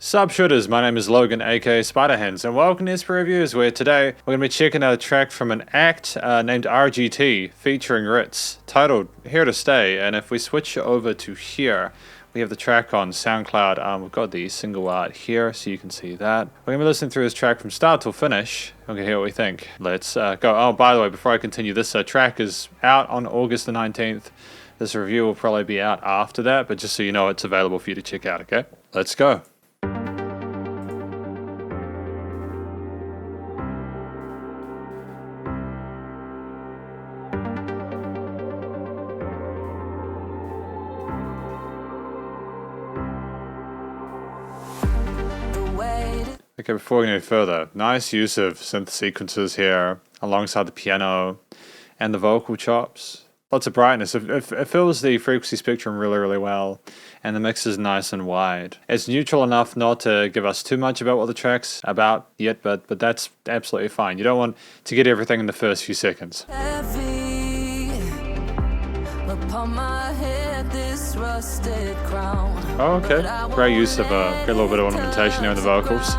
Sup Shredders, my name is Logan aka Spiderhands, and welcome to SP Reviews, where today we're going to be checking out a track from an act named RGT featuring Rittz, titled Here to Stay. And if we switch over to here, we have the track on SoundCloud. We've got the single art here, so you can see that. We're going to be listening through this track from start till finish. We're going to hear what we think. Let's go. Oh, by the way, before I continue, this track is out on August the 19th. This review will probably be out after that, but just so you know, it's available for you to check out, okay? Let's go. Okay, before we go any further, nice use of synth sequences here alongside the piano and the vocal chops. Lots of brightness. It fills the frequency spectrum really well, and the mix is nice and wide. It's neutral enough not to give us too much about what the track's about yet, but that's absolutely fine. You don't want to get everything in the first few seconds. Oh, okay. Great use of a little bit of ornamentation there in the vocals.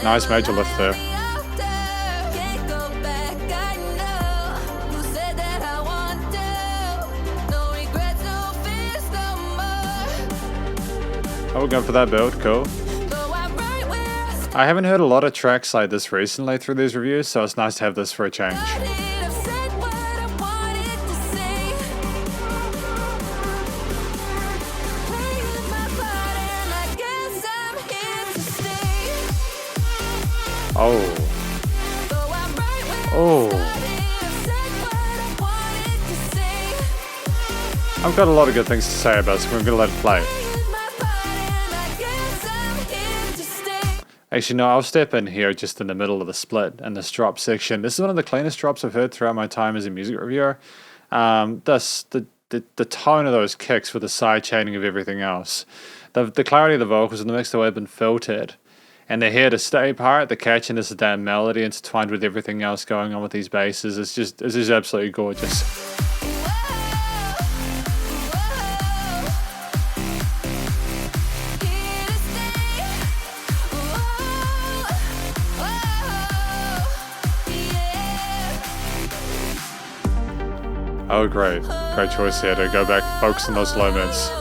Nice major lift there. Oh, we're going for that build, cool. I haven't heard a lot of tracks like this recently through these reviews, so it's nice to have this for a change. Oh. I've got a lot of good things to say about this, so we're going to let it play. Actually, no, I'll step in here just in the middle of the split and this drop section. This is one of the cleanest drops I've heard throughout my time as a music reviewer. The tone of those kicks with the side chaining of everything else. The clarity of the vocals and the mix, the way they've been filtered. And the here to stay part, the catchiness of that melody intertwined with everything else going on with these basses, it's just absolutely gorgeous. Oh, great choice here to go back, focus on those low mids.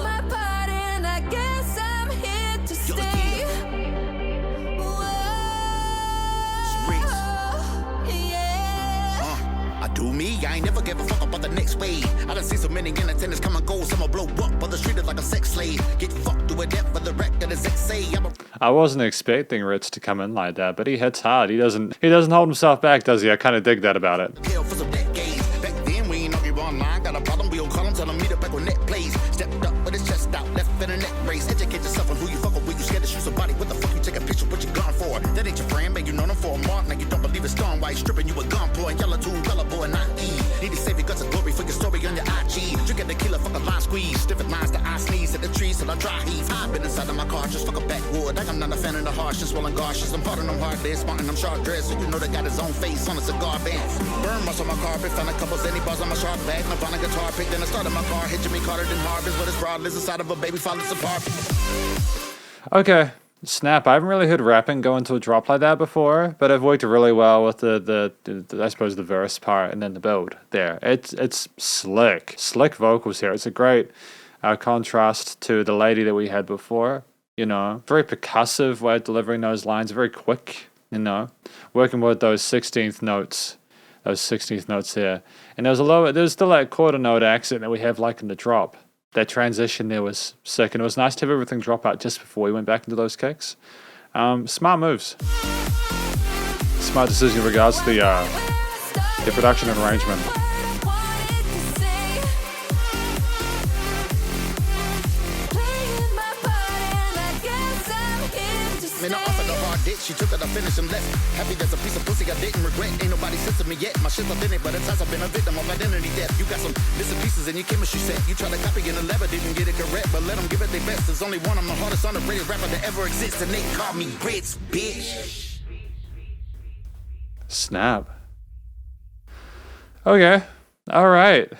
I ain't never give a fuck about the next wave. I done seen so many entertainers come and go. Some blow up, but the street is like a sex slave. Get fucked to a death for the wreck that is XA. I wasn't expecting Rittz to come in like that, but he hits hard. He doesn't hold himself back, does he? I kind of dig that about it. Hell for some decades. Back then we ain't argue online. Got a problem, we don't call him, tell him meet up back when net plays. Stepped up with his chest out, left in a neck race. Educate yourself on who you fuck with, when you scared to shoot somebody. What the fuck you take a picture, what you gone for? That ain't your friend, man, you know them for a mark. Now you don't believe it's gone, why you stripping you a gun boy? And yellow too gullible and naive. Need to save your guts and glory for your story on your IG. You get the killer, fuck a line squeeze. Stiffened lines that I sneeze at the trees till I dry heave. I've been inside of my car, just fuck a backwood. Like I'm not a fan of the harshness, swelling garshes. I'm parting them hard days, smarting them sharp dress. So you know they got his own face on a cigar band. Burn marks on my carpet, found a couple Zenny bars on my sharp bag. No on a guitar pick, then I started my car. Hit Jimmy Carter, then Harvest. But it's broad lives inside of a baby, follows apart. Okay. Snap. I haven't really heard rapping go into a drop like that before, but I've worked really well with the I suppose the verse part and then the build there. It's slick vocals here. It's a great contrast to the lady that we had before. You know, very percussive way of delivering those lines, very quick. You know, working with those 16th notes there, and there's still that quarter note accent that we have like in the drop. That transition there was sick, and it was nice to have everything drop out just before we went back into those kicks. Smart moves. Smart decision in regards to the production and arrangement. Man, I offered a hard dick, she took it, I finished him left. Happy there's a piece of pussy I didn't regret. Ain't nobody said to me yet. My shit's authentic, but at times I've been a victim of identity theft. You got some missing pieces in your chemistry set. You try to copy in the lever, didn't get it correct, but let them give it their best. There's only one, I'm the hardest underrated rapper that ever exists, and they call me Rittz, bitch. Snap. Okay. All right.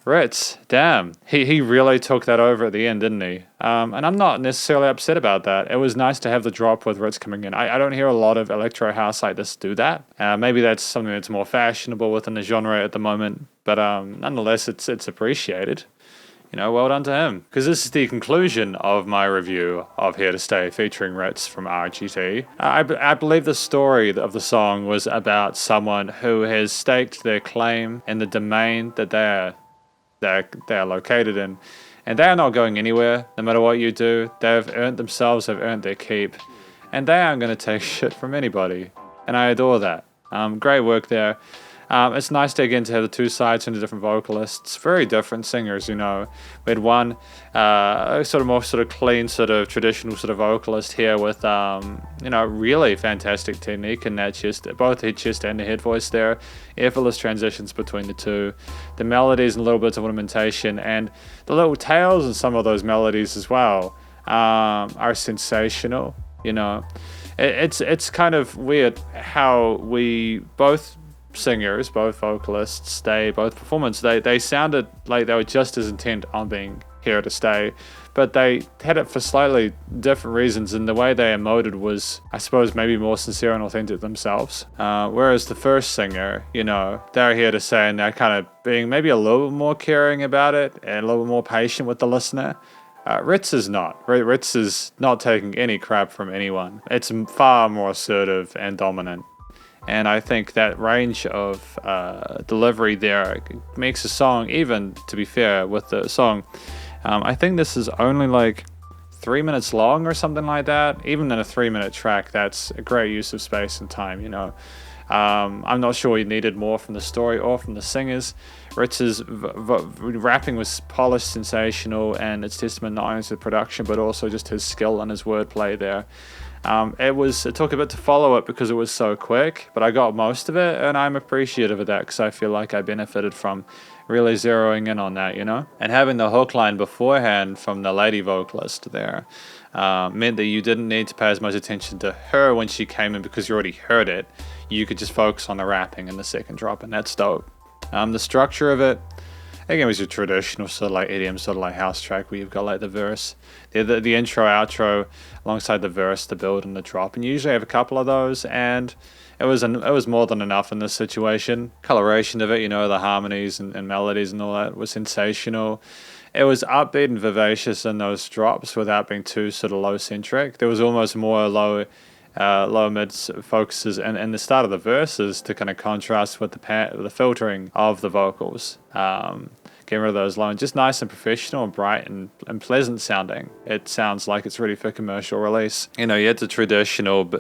Rittz, damn. He really took that over at the end, didn't he? And I'm not necessarily upset about that. It was nice to have the drop with Rittz coming in. I don't hear a lot of electro house like this do that. Maybe that's something that's more fashionable within the genre at the moment. But nonetheless, it's appreciated. You know, well done to him. Because this is the conclusion of my review of Here to Stay featuring Rittz from RGT. I believe the story of the song was about someone who has staked their claim in the domain that they are located in. And they are not going anywhere, no matter what you do. They've earned themselves, they've earned their keep. And they aren't going to take shit from anybody. And I adore that. Great work there. It's nice to again to have the two sides and the different vocalists, very different singers. You know, we had one more clean, traditional vocalist here with really fantastic technique in that both the chest and the head voice there, effortless transitions between the two, the melodies and little bits of ornamentation, and the little tails in some of those melodies as well are sensational. You know, it's kind of weird how we both singers, both vocalists, both performers, they sounded like they were just as intent on being here to stay, but they had it for slightly different reasons, and the way they emoted was, I suppose, maybe more sincere and authentic themselves. Whereas the first singer, you know, they're here to stay, and they're kind of being maybe a little bit more caring about it and a little bit more patient with the listener. Rittz is not. Rittz is not taking any crap from anyone. It's far more assertive and dominant. And I think that range of delivery there makes a song, even to be fair with the song, I think this is only like 3 minutes long or something like that. Even in a 3-minute track, that's a great use of space and time, you know. I'm not sure he needed more from the story or from the singers. Ritz's rapping was polished, sensational, and it's testament not only to the production, but also just his skill and his wordplay there. It took a bit to follow it because it was so quick, but I got most of it, and I'm appreciative of that because I feel like I benefited from really zeroing in on that, you know? And having the hook line beforehand from the lady vocalist there meant that you didn't need to pay as much attention to her when she came in because you already heard it. You could just focus on the rapping in the second drop, and that's dope. The structure of it, again, was your traditional EDM house track where you've got like the verse, the intro, outro, alongside the verse, the build, and the drop. And you usually have a couple of those, and it was more than enough in this situation. Coloration of it, you know, the harmonies and melodies and all that was sensational. It was upbeat and vivacious in those drops without being too low-centric. There was almost more low mid focuses and the start of the verses to kind of contrast with the filtering of the vocals. Getting rid of those low and just nice and professional and bright and pleasant sounding. It sounds like it's ready for commercial release. You know, you had the traditional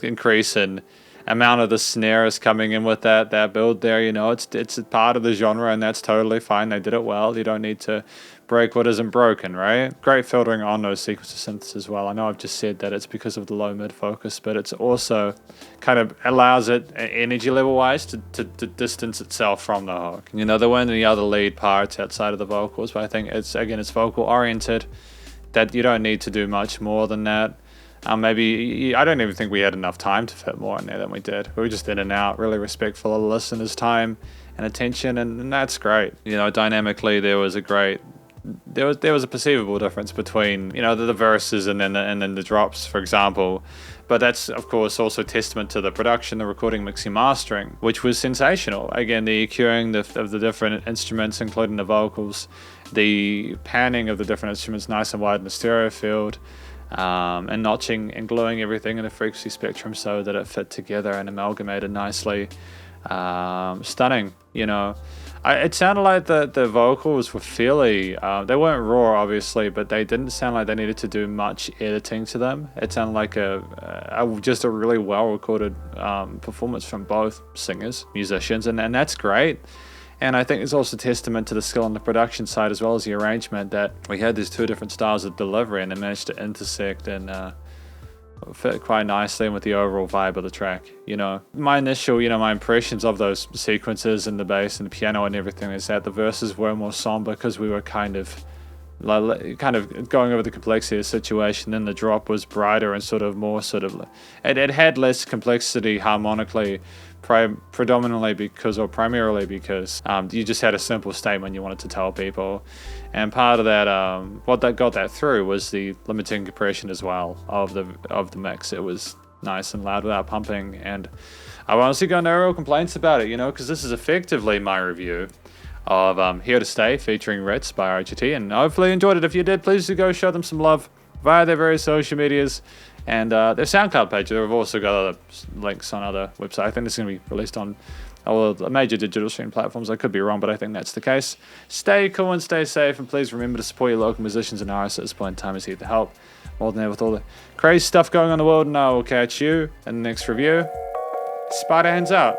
increase in amount of the snares coming in with that build there. You know, it's a part of the genre, and that's totally fine. They did it well. You don't need to break what isn't broken, right? Great filtering on those sequencer synths as well. I know I've just said that it's because of the low mid focus, but it's also kind of allows it energy level wise to distance itself from the hook. You know, there weren't any other lead parts outside of the vocals, but I think it's vocal oriented, that you don't need to do much more than that. Maybe I don't even think we had enough time to fit more in there than we did. We were just in and out, really respectful of the listener's time and attention, and that's great. You know, dynamically there was a perceivable difference between, you know, the verses and then the drops, for example. But that's, of course, also testament to the production, the recording, mixing, mastering, which was sensational. Again, the EQing of the different instruments, including the vocals, the panning of the different instruments nice and wide in the stereo field, and notching and gluing everything in the frequency spectrum so that it fit together and amalgamated nicely. Stunning, you know. It sounded like the vocals were fairly, they weren't raw obviously, but they didn't sound like they needed to do much editing to them. It sounded like just a really well recorded performance from both singers, musicians, and that's great. And I think it's also testament to the skill on the production side as well as the arrangement that we had these two different styles of delivery and they managed to intersect and fit quite nicely with the overall vibe of the track. You know, my impressions of those sequences and the bass and the piano and everything is that the verses were more somber because we were kind of going over the complexity of the situation. Then the drop was brighter and more it had less complexity harmonically, predominantly because, or primarily because, you just had a simple statement you wanted to tell people. And part of that, what that got that through was the limiting compression as well of the mix. It was nice and loud without pumping, and I've honestly got no real complaints about it, you know, because this is effectively my review of Here to Stay featuring Rittz by RGT, and hopefully you enjoyed it. If you did, please do go show them some love via their various social medias and their SoundCloud page. They've also got other links on other websites. I think this is going to be released on all the major digital stream platforms. I could be wrong, but I think that's the case. Stay cool and stay safe, and please remember to support your local musicians and artists at this point in time. Is here to help more than ever with all the crazy stuff going on in the world, and I will catch you in the next review. Spiderhands out.